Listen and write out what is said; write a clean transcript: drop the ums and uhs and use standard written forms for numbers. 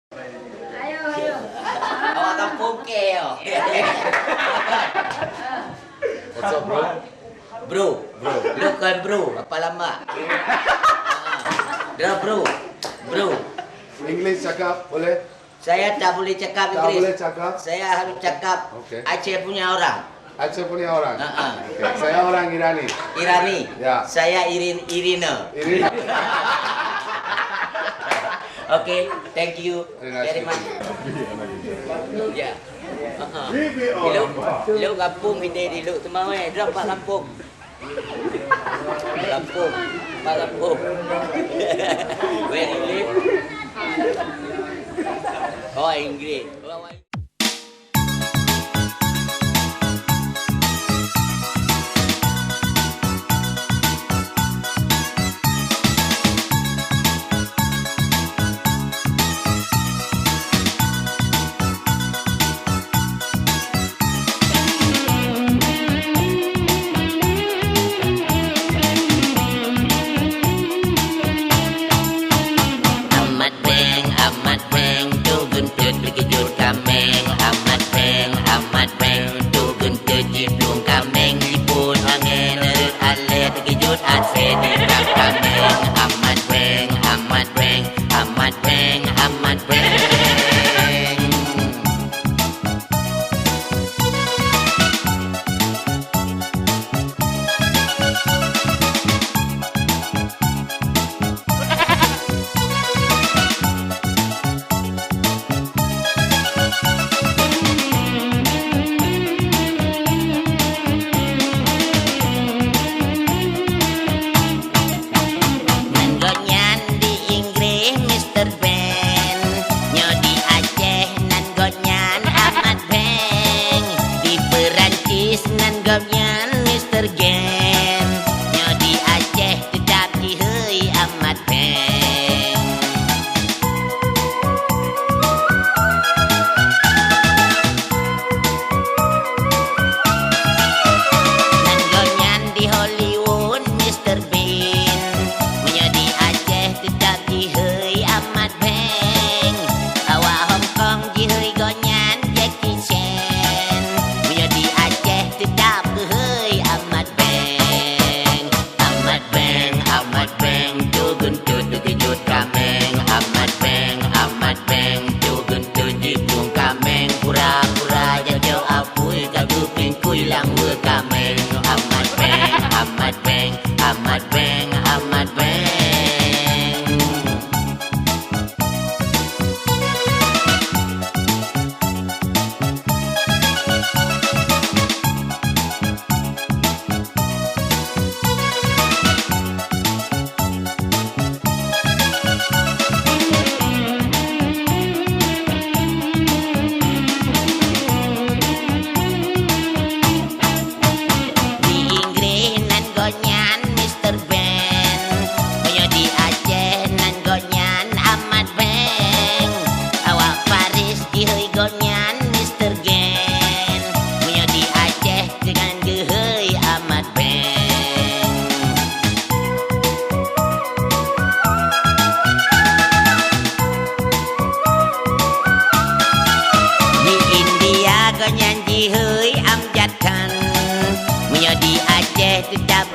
Ayo, ayo. Awak kampung keo. What's up, bro? Bro, bukan bro, apa lama? Dah bro. English cakap boleh? Saya tak boleh cakap Tak boleh Inggeris. cakap? Saya harus cakap Okey. Aceh punya orang. Aceh punya orang? Okay. Saya orang Irani. Irani. Ya. Saya Irina. Ini Okay, thank you very much. Ya. Lu kampung kita di lu temau drop pak kampung. Pak kampung. Where you live? Oh, Inggris. Amat beng, tu guntur terkejut kameng. Amat beng, tu guntur ciplung kameng. Liput angin, erut alet terkejut ase di bak kameng. Amat beng. Nanggonyan di Inggris Mr. Ben, nyo di Aceh nanggonyan amat beng. Di Perancis nanggonyan Mr. Gen, nyo di Aceh tetap dihei amat beng. Nanggonyan di Hollywood Mr. Bean, menjadi Aceh tetap dihei amat beng. Awak Hong Kong dihei gonyan Jackie Chan, menjadi Aceh tetap dihei amat beng. Amat beng, tu guntur terkejut kameng. Amat beng, tu guntur jiplung kameng. Pura-pura jauh apui kagu pingkui langwe kameng. Amat beng. Di Inggris nan gonyan Mr. Ben, punya di Aceh nan gonyan amat beng. Awak Paris dihei gonyan Mr. Gen, punya di Aceh dengan gehei amat beng. Di India gonyan dihei Amjad Khan, punya di Aceh tetap